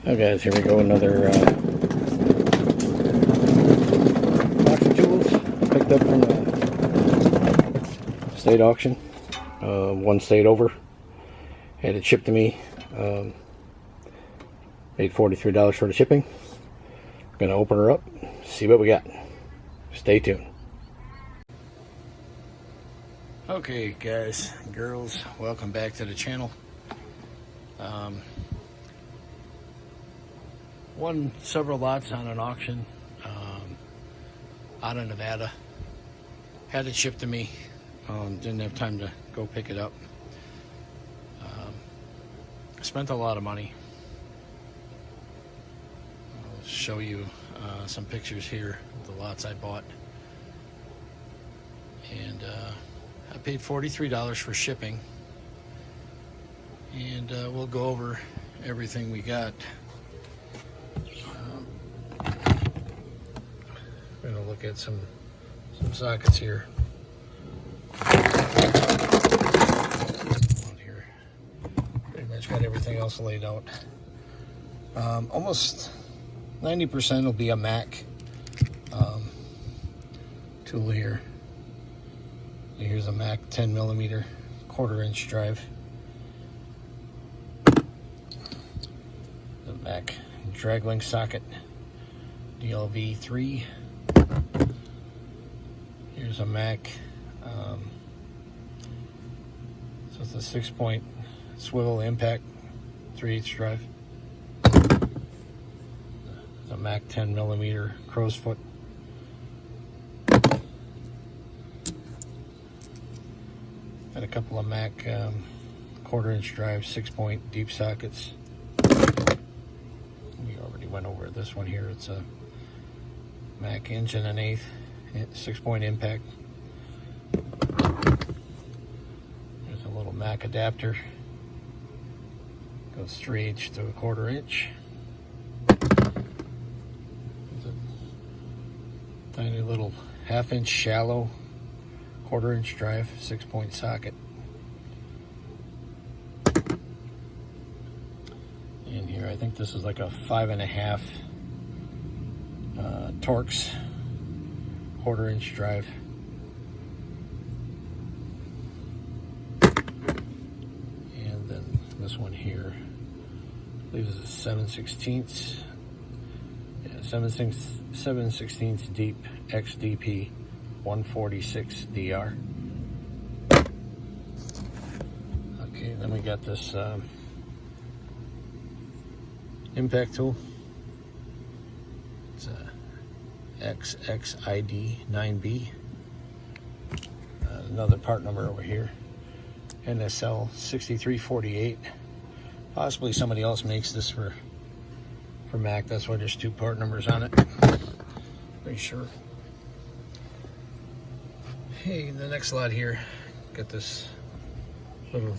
Oh guys, here we go, another box of tools picked up from the state auction. One state over, had it shipped to me. Paid $43 for the shipping. Gonna open her up, see what we got. Stay tuned. Okay guys, girls, welcome back to the channel. Won several lots on an auction out of Nevada. Had it shipped to me. Didn't have time to go pick it up. Spent a lot of money. I'll show you some pictures here of the lots I bought. And I paid $43 for shipping. And we'll go over everything we got. We're going to look at some sockets here. Here. Pretty much got everything else laid out. Almost 90% will be a Mac tool here. Here's a Mac 10mm 1/4" drive. The Mac drag link socket DLV3. Here's a Mac. So it's a 6-point swivel impact 3/8 drive. The Mac 10mm crow's foot. Got a couple of Mac 1/4" drive 6-point deep sockets. We already went over this one here. It's a Mac 1/8" 6-point impact. There's a little Mac adapter. Goes 3/8 to 1/4". There's a tiny little 1/2" shallow 1/4" drive 6-point socket. And here I think this is like a 5.5 Torx 1/4" drive. And then this one here, I believe is a 7/16. Yeah, 7/16 deep XDP 146 DR. Okay, then we got this impact tool. It's a XXID 9B. Another part number over here. NSL 6348. Possibly somebody else makes this for Mac. That's why there's 2 part numbers on it. Pretty sure. Hey, the next lot here, got this little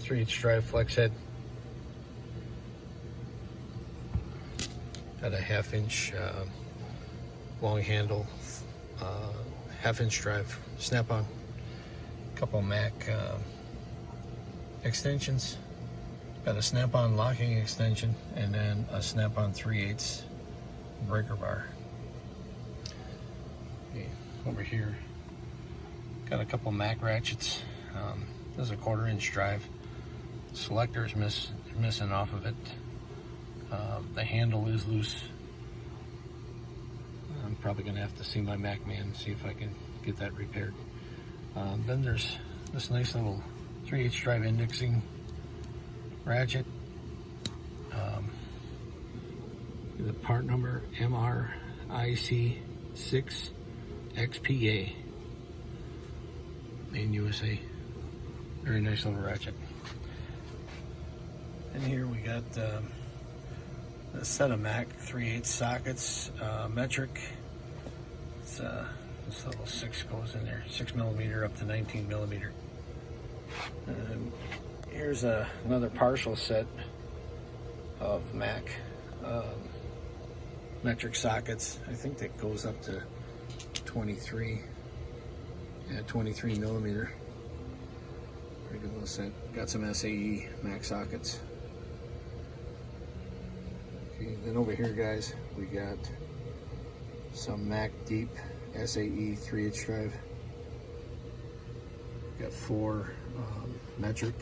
3/8 drive flex head. Got a 1/2" long handle, 1/2" drive snap-on. Couple Mac extensions. Got a snap-on locking extension and then a snap-on 3/8 breaker bar. Okay, over here, got a couple Mac ratchets. This is a 1/4" drive. Selector is missing off of it. The handle is loose. I'm probably going to have to see my Mac man and see if I can get that repaired. Then there's this nice little 3/8 drive indexing ratchet. The part number MRIC6XPA. Made in USA. Very nice little ratchet. And here we got a set of Mac 3/8 sockets, metric. It's, this little 6 goes in there, 6mm up to 19mm. And here's another partial set of Mac metric sockets. I think that goes up to 23. Yeah, 23mm. Pretty good little set. Got some SAE Mac sockets. then over here, guys, we got some Mac Deep SAE 3/8 drive. Got 4 metric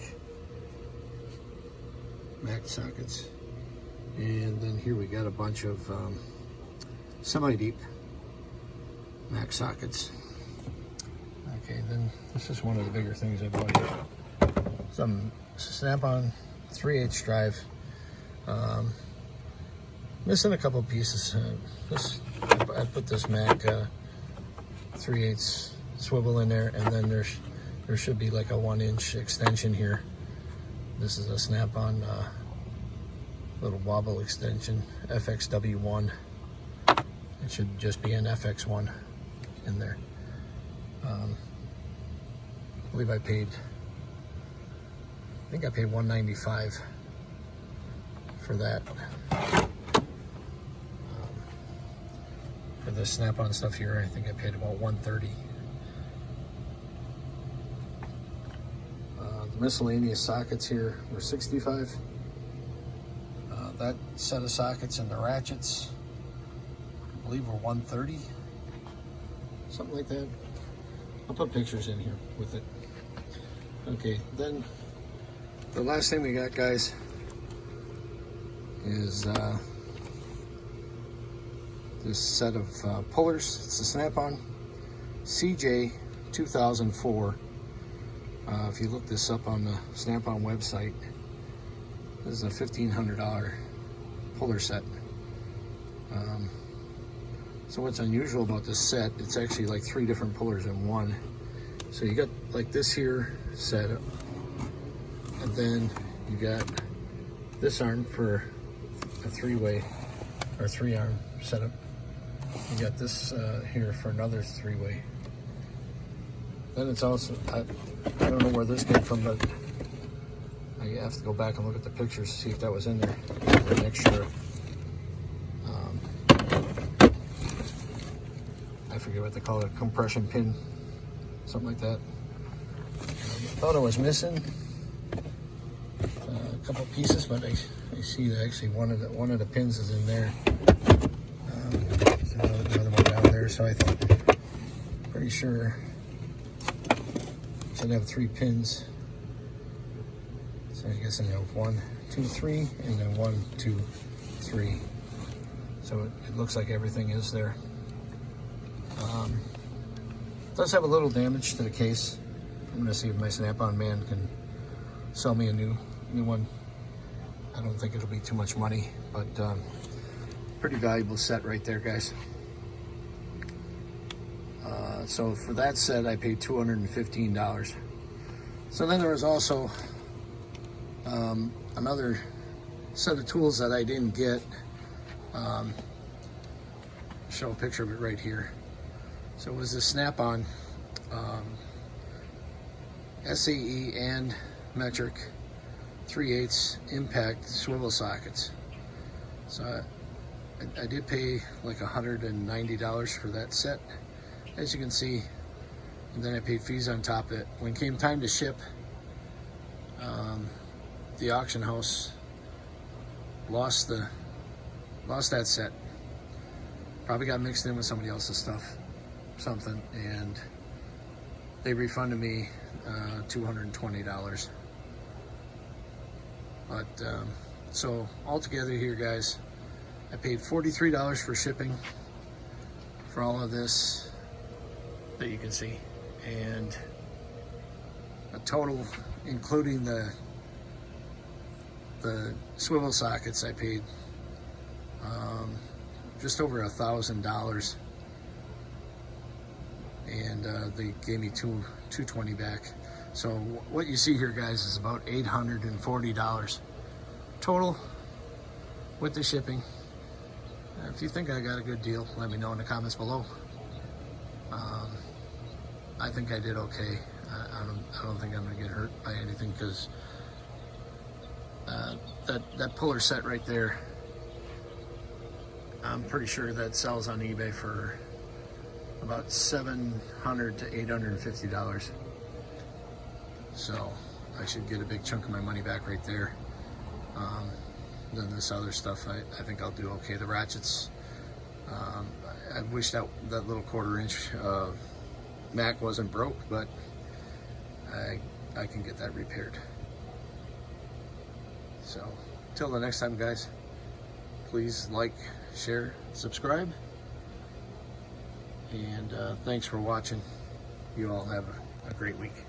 Mac sockets, and then here we got a bunch of semi-deep Mac sockets. Okay, then this is one of the bigger things I bought here. Some Snap-on 3/8 drive. Missing a couple pieces. I put this Mac 3/8 swivel in there, and then there should be like a 1-inch extension here. This is a Snap-on little wobble extension, FXW1. It should just be an FX1 in there. I believe I think I paid $195 for that. For the Snap-on stuff here, I think I paid about $130. The miscellaneous sockets here were $65. That set of sockets and the ratchets, I believe, were $130, something like that. I'll put pictures in here with it. Okay, then the last thing we got, guys, is this set of pullers. It's a Snap-on CJ 2004. If you look this up on the Snap-on website, this is a $1,500 puller set. So what's unusual about this set, it's actually like 3 different pullers in one. So you got like this here set up, and then you got this arm for a 3-way or 3-arm setup. You got this here for another 3-way. Then it's also, I don't know where this came from, but I have to go back and look at the pictures to see if that was in there. An extra, I forget what they call it, a compression pin, something like that. I thought I was missing a couple pieces, but I see that actually one of the pins is in there. There's another one down there, so I thought, pretty sure should have 3 pins. So I guess I have 1, 2, 3, and then 1, 2, 3. So it looks like everything is there. Does have a little damage to the case. I'm gonna see if my Snap-on man can sell me a new one. I don't think it'll be too much money, but pretty valuable set right there, guys. So for that set, I paid $215. So then there was also another set of tools that I didn't get. Show a picture of it right here. So it was the Snap-on SAE and metric 3/8 impact swivel sockets. So I did pay like $190 for that set, as you can see, and then I paid fees on top of it. When it came time to ship, the auction house lost that set. Probably got mixed in with somebody else's stuff, something, and they refunded me $220. But so altogether here, guys, I paid $43 for shipping for all of this that you can see, and a total, including the swivel sockets, I paid just over $1,000, and they gave me $220 back. So what you see here, guys, is about $840 total with the shipping. If you think I got a good deal, let me know in the comments below. I think I did okay. I don't think I'm gonna get hurt by anything, because that puller set right there, I'm pretty sure that sells on eBay for about $700 to $850. So I should get a big chunk of my money back right there. than this other stuff. I think I'll do okay. The ratchets, I wish that little 1/4 inch Mac wasn't broke, but I can get that repaired. So till the next time, guys, please like, share, subscribe, and thanks for watching. You all have a great week.